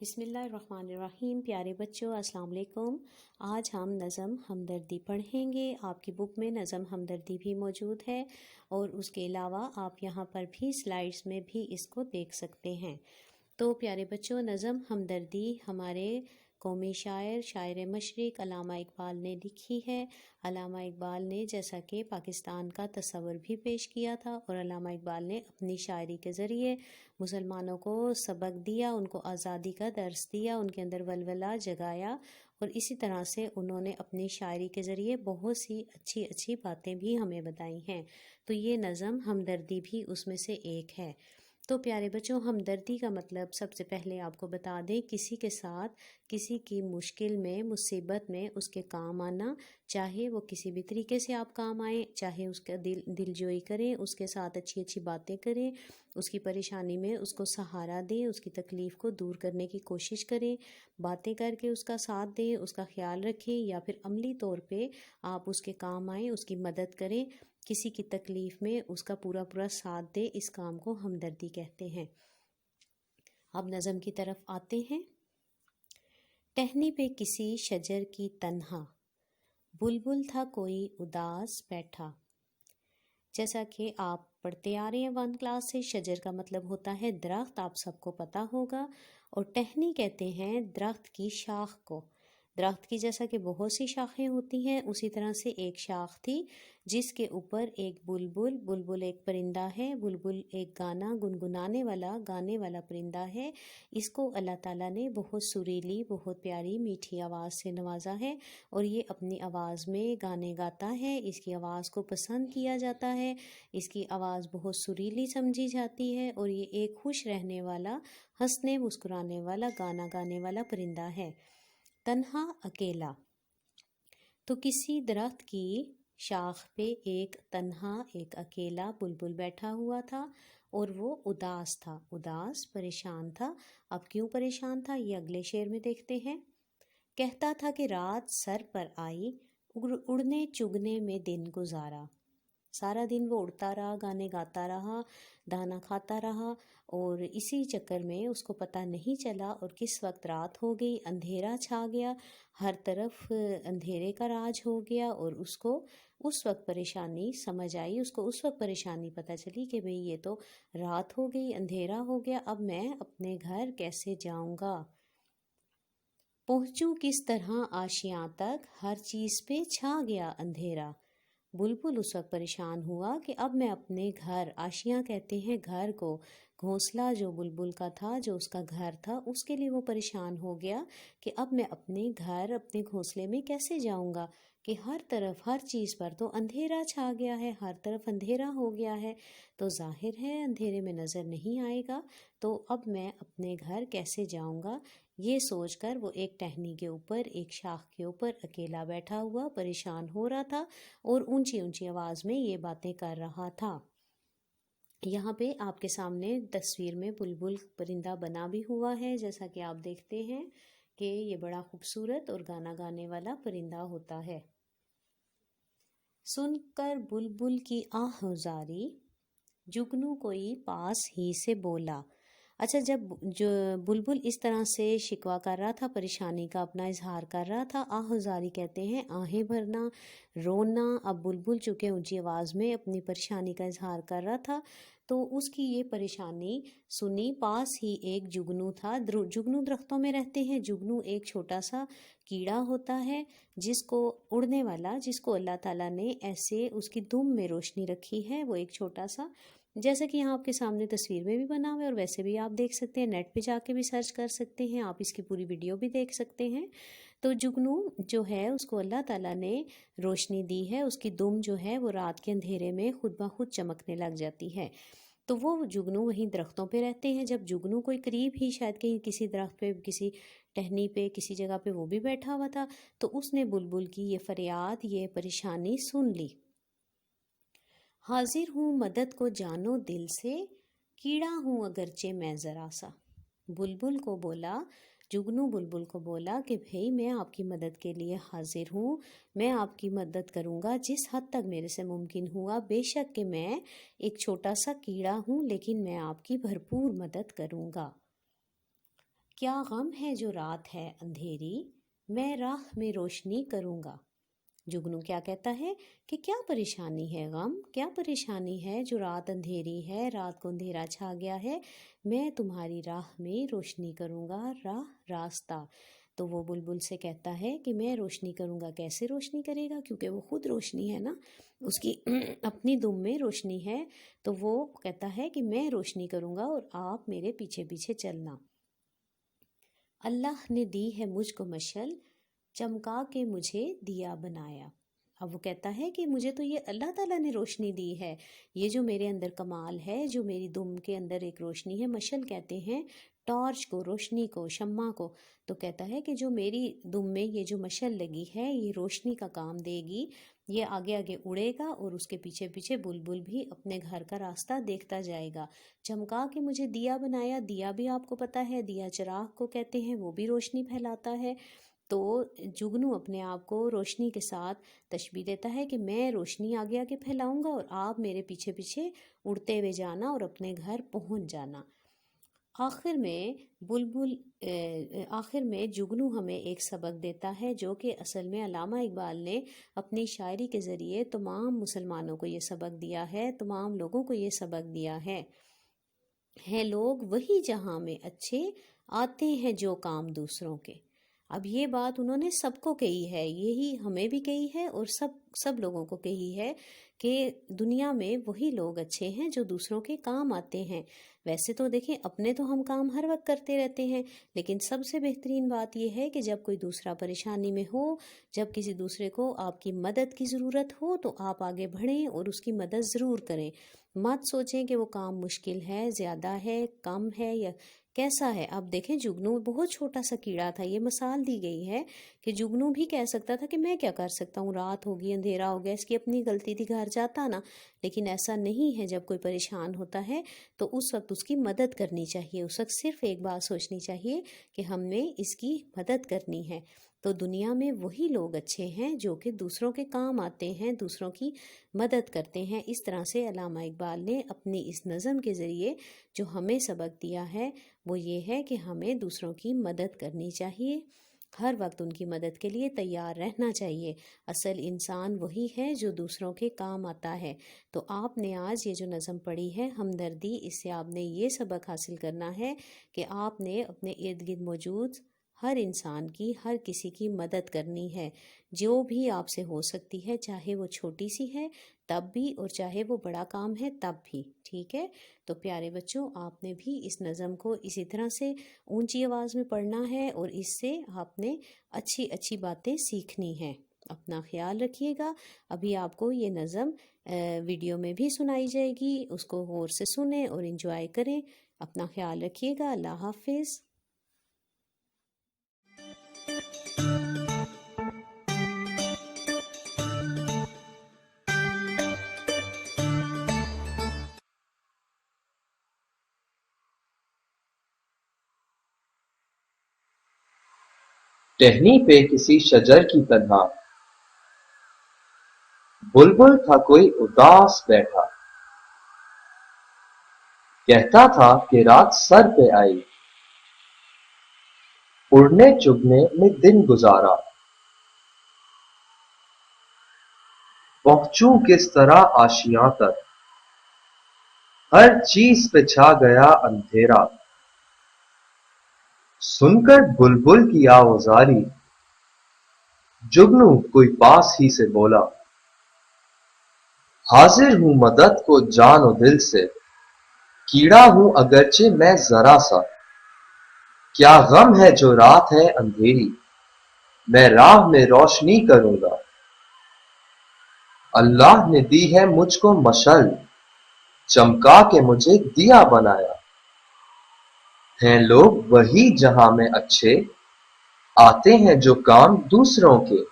بسم اللہ الرحمن الرحیم۔ پیارے بچوں السلام علیکم۔ آج ہم نظم ہمدردی پڑھیں گے۔ آپ کی بک میں نظم ہمدردی بھی موجود ہے اور اس کے علاوہ آپ یہاں پر بھی سلائیڈز میں بھی اس کو دیکھ سکتے ہیں۔ تو پیارے بچوں، نظم ہمدردی ہمارے قومی شاعر مشرق علامہ اقبال نے لکھی ہے۔ علامہ اقبال نے جیسا کہ پاکستان کا تصور بھی پیش کیا تھا، اور علامہ اقبال نے اپنی شاعری کے ذریعے مسلمانوں کو سبق دیا، ان کو آزادی کا درس دیا، ان کے اندر ولولہ جگایا، اور اسی طرح سے انہوں نے اپنی شاعری کے ذریعے بہت سی اچھی اچھی باتیں بھی ہمیں بتائی ہیں۔ تو یہ نظم ہمدردی بھی اس میں سے ایک ہے۔ تو پیارے بچوں، ہمدردی کا مطلب سب سے پہلے آپ کو بتا دیں، کسی کے ساتھ کسی کی مشکل میں مصیبت میں اس کے کام آنا، چاہے وہ کسی بھی طریقے سے آپ کام آئیں، چاہے اس کا دل جوئی کریں، اس کے ساتھ اچھی اچھی باتیں کریں، اس کی پریشانی میں اس کو سہارا دیں، اس کی تکلیف کو دور کرنے کی کوشش کریں، باتیں کر کے اس کا ساتھ دیں، اس کا خیال رکھیں، یا پھر عملی طور پہ آپ اس کے کام آئیں، اس کی مدد کریں، کسی کی تکلیف میں اس کا پورا ساتھ دے۔ اس کام کو ہمدردی کہتے ہیں۔ اب نظم کی طرف آتے ہیں۔ ٹہنی پہ کسی شجر کی تنہا، بلبل تھا کوئی اداس بیٹھا۔ جیسا کہ آپ پڑھتے آ رہے ہیں 1 کلاس سے، شجر کا مطلب ہوتا ہے درخت، آپ سب کو پتہ ہوگا، اور ٹہنی کہتے ہیں درخت کی شاخ کو۔ درخت کی جیسا کہ بہت سی شاخیں ہوتی ہیں، اسی طرح سے ایک شاخ تھی جس کے اوپر ایک بلبل ایک پرندہ ہے، بلبل ایک گانا گنگنانے والا گانے والا پرندہ ہے۔ اس کو اللہ تعالیٰ نے بہت سریلی، بہت پیاری میٹھی آواز سے نوازا ہے، اور یہ اپنی آواز میں گانے گاتا ہے، اس کی آواز کو پسند کیا جاتا ہے، اس کی آواز بہت سریلی سمجھی جاتی ہے، اور یہ ایک خوش رہنے والا، ہنسنے مسکرانے والا، گانا گانے والا پرندہ ہے۔ تنہا، اکیلا۔ تو کسی درخت کی شاخ پہ ایک تنہا، ایک اکیلا بلبل بیٹھا ہوا تھا، اور وہ اداس تھا، پریشان تھا۔ اب کیوں پریشان تھا یہ اگلے شعر میں دیکھتے ہیں۔ کہتا تھا کہ رات سر پر آئی، اڑنے چگنے میں دن گزارا۔ سارا دن وہ اڑتا رہا، گانے گاتا رہا، دانا کھاتا رہا، اور اسی چکر میں اس کو پتہ نہیں چلا، اور کس وقت رات ہو گئی، اندھیرا چھا گیا، ہر طرف اندھیرے کا راج ہو گیا، اور اس کو اس وقت پریشانی سمجھ آئی، اس کو اس وقت پریشانی پتہ چلی کہ بھئی یہ تو رات ہو گئی، اندھیرا ہو گیا، اب میں اپنے گھر کیسے جاؤں گا؟ پہنچوں کس طرح آشیاں تک، ہر چیز پہ چھا گیا اندھیرا۔ بلبل اس وقت پریشان ہوا کہ اب میں اپنے گھر، آشیاں کہتے ہیں گھر کو، گھونسلہ جو بلبل کا تھا، جو اس کا گھر تھا، اس کے لیے وہ پریشان ہو گیا کہ اب میں اپنے گھر، اپنے گھونسلے میں کیسے جاؤں گا، کہ ہر طرف، ہر چیز پر تو اندھیرا چھا گیا ہے، ہر طرف اندھیرا ہو گیا ہے، تو ظاہر ہے اندھیرے میں نظر نہیں آئے گا، تو اب میں اپنے گھر کیسے جاؤں گا؟ یہ سوچ کر وہ ایک ٹہنی کے اوپر، ایک شاخ کے اوپر اکیلا بیٹھا ہوا پریشان ہو رہا تھا، اور اونچی اونچی آواز میں یہ باتیں کر رہا تھا۔ یہاں پہ آپ کے سامنے تصویر میں بلبل پرندہ بنا بھی ہوا ہے، جیسا کہ آپ دیکھتے ہیں کہ یہ بڑا خوبصورت اور گانا گانے والا پرندہ ہوتا ہے۔ سن کر بلبل کی آہوزاری، جگنو کوئی پاس ہی سے بولا۔ اچھا، جب جو بلبل اس طرح سے شکوہ کر رہا تھا، پریشانی کا اپنا اظہار کر رہا تھا، آہوزاری کہتے ہیں آہیں بھرنا، رونا۔ اب بلبل چونکہ اونچی آواز میں اپنی پریشانی کا اظہار کر رہا تھا، تو اس کی یہ پریشانی سنی، پاس ہی ایک جگنو تھا۔ جگنو درختوں میں رہتے ہیں۔ جگنو ایک چھوٹا سا کیڑا ہوتا ہے جس کو اڑنے والا، جس کو اللہ تعالیٰ نے ایسے اس کی دم میں روشنی رکھی ہے، وہ ایک چھوٹا سا، جیسا کہ یہاں آپ کے سامنے تصویر میں بھی بنا ہوا ہے، اور ویسے بھی آپ دیکھ سکتے ہیں، نیٹ پہ جا کے بھی سرچ کر سکتے ہیں، آپ اس کی پوری ویڈیو بھی دیکھ سکتے ہیں۔ تو جگنو جو ہے اس کو اللہ تعالیٰ نے روشنی دی ہے، اس کی دم جو ہے وہ رات کے اندھیرے میں خود بخود چمکنے لگ جاتی ہے۔ تو وہ جگنو وہیں درختوں پہ رہتے ہیں۔ جب جگنو کوئی قریب ہی شاید کہیں کسی درخت پہ، کسی ٹہنی پہ، کسی جگہ پہ وہ بھی بیٹھا ہوا تھا، تو اس نے بلبل کی یہ فریاد، یہ پریشانی سن لی۔ حاضر ہوں مدد کو جانو دل سے، کیڑا ہوں اگرچہ میں ذرا سا۔ بلبل کو بولا، جگنو بلبل کو بولا کہ بھئی میں آپ کی مدد کے لیے حاضر ہوں، میں آپ کی مدد کروں گا جس حد تک میرے سے ممکن ہوا، بے شک کہ میں ایک چھوٹا سا کیڑا ہوں، لیکن میں آپ کی بھرپور مدد کروں گا۔ کیا غم ہے جو رات ہے اندھیری، میں راہ میں روشنی کروں گا۔ جگنو کیا کہتا ہے کہ کیا پریشانی ہے، غم کیا پریشانی ہے جو رات اندھیری ہے، رات کو اندھیرا چھا گیا ہے، میں تمہاری راہ میں روشنی کروں گا، راہ راستہ۔ تو وہ بلبل سے کہتا ہے کہ میں روشنی کروں گا۔ کیسے روشنی کرے گا؟ کیونکہ وہ خود روشنی ہے نا، اس کی اپنی دم میں روشنی ہے، تو وہ کہتا ہے کہ میں روشنی کروں گا اور آپ میرے پیچھے پیچھے چلنا۔ اللہ نے دی ہے مجھ کو مشل، چمکا کے مجھے دیا بنایا۔ اب وہ کہتا ہے کہ مجھے تو یہ اللہ تعالیٰ نے روشنی دی ہے، یہ جو میرے اندر کمال ہے، جو میری دم کے اندر ایک روشنی ہے، مشل کہتے ہیں ٹارچ کو، روشنی کو، شمع کو۔ تو کہتا ہے کہ جو میری دم میں یہ جو مشل لگی ہے، یہ روشنی کا کام دے گی، یہ آگے آگے اڑے گا اور اس کے پیچھے پیچھے بلبل بھی اپنے گھر کا راستہ دیکھتا جائے گا۔ چمکا کے مجھے دیا بنایا، دیا بھی آپ کو پتہ ہے، دیا چراغ کو کہتے ہیں، وہ بھی روشنی پھیلاتا ہے۔ تو جگنو اپنے آپ کو روشنی کے ساتھ تشبیہ دیتا ہے کہ میں روشنی آگے آگے پھیلاؤں گا اور آپ میرے پیچھے پیچھے اڑتے ہوئے جانا اور اپنے گھر پہنچ جانا۔ آخر میں جگنو ہمیں ایک سبق دیتا ہے، جو کہ اصل میں علامہ اقبال نے اپنی شاعری کے ذریعے تمام مسلمانوں کو یہ سبق دیا ہے، تمام لوگوں کو یہ سبق دیا ہے۔ ہیں لوگ وہی جہاں میں اچھے، آتے ہیں جو کام دوسروں کے۔ اب یہ بات انہوں نے سب کو کہی ہے، یہی ہمیں بھی کہی ہے اور سب لوگوں کو کہی ہے کہ دنیا میں وہی لوگ اچھے ہیں جو دوسروں کے کام آتے ہیں۔ ویسے تو دیکھیں، اپنے تو ہم کام ہر وقت کرتے رہتے ہیں، لیکن سب سے بہترین بات یہ ہے کہ جب کوئی دوسرا پریشانی میں ہو، جب کسی دوسرے کو آپ کی مدد کی ضرورت ہو، تو آپ آگے بڑھیں اور اس کی مدد ضرور کریں۔ مت سوچیں کہ وہ کام مشکل ہے، زیادہ ہے، کم ہے یا کیسا ہے۔ اب دیکھیں، جگنو بہت چھوٹا سا کیڑا تھا، یہ مثال دی گئی ہے کہ جگنو بھی کہہ سکتا تھا کہ میں کیا کر سکتا ہوں، رات ہوگی، اندھیرا ہو گیا، اس کی اپنی غلطی تھی، گھر جاتا نا۔ لیکن ایسا نہیں ہے، جب کوئی پریشان ہوتا ہے تو اس وقت اس کی مدد کرنی چاہیے، اس وقت صرف ایک بات سوچنی چاہیے کہ ہم نے اس کی مدد کرنی ہے۔ تو دنیا میں وہی لوگ اچھے ہیں جو کہ دوسروں کے کام آتے ہیں، دوسروں کی مدد کرتے ہیں۔ اس طرح سے علامہ اقبال نے اپنی اس نظم کے ذریعے جو ہمیں سبق دیا ہے وہ یہ ہے کہ ہمیں دوسروں کی مدد کرنی چاہیے، ہر وقت ان کی مدد کے لیے تیار رہنا چاہیے۔ اصل انسان وہی ہے جو دوسروں کے کام آتا ہے۔ تو آپ نے آج یہ جو نظم پڑھی ہے ہمدردی، اس سے آپ نے یہ سبق حاصل کرنا ہے کہ آپ نے اپنے ارد گرد موجود ہر انسان کی، ہر کسی کی مدد کرنی ہے، جو بھی آپ سے ہو سکتی ہے، چاہے وہ چھوٹی سی ہے تب بھی اور چاہے وہ بڑا کام ہے تب بھی، ٹھیک ہے؟ تو پیارے بچوں، آپ نے بھی اس نظم کو اسی طرح سے اونچی آواز میں پڑھنا ہے اور اس سے آپ نے اچھی اچھی باتیں سیکھنی ہیں۔ اپنا خیال رکھیے گا۔ ابھی آپ کو یہ نظم ویڈیو میں بھی سنائی جائے گی، اس کو غور سے سنیں اور انجوائے کریں۔ اپنا خیال رکھیے گا۔ اللہ حافظ۔ ٹہنی پہ کسی شجر کی تنہا بلبل تھا کوئی اداس بیٹھا، کہتا تھا کہ رات سر پہ آئی، اڑنے چگنے میں دن گزارا، پہنچوں کس طرح آشیاں تک، ہر چیز پہ چھا گیا اندھیرا۔ سن کر بلبل کی آوازاری، جگنو کوئی پاس ہی سے بولا، حاضر ہوں مدد کو جان و دل سے، کیڑا ہوں اگرچہ میں ذرا سا، کیا غم ہے جو رات ہے اندھیری، میں راہ میں روشنی کروں گا۔ اللہ نے دی ہے مجھ کو مشل، چمکا کے مجھے دیا بنایا۔ ہیں لوگ وہی جہاں میں اچھے، آتے ہیں جو کام دوسروں کے۔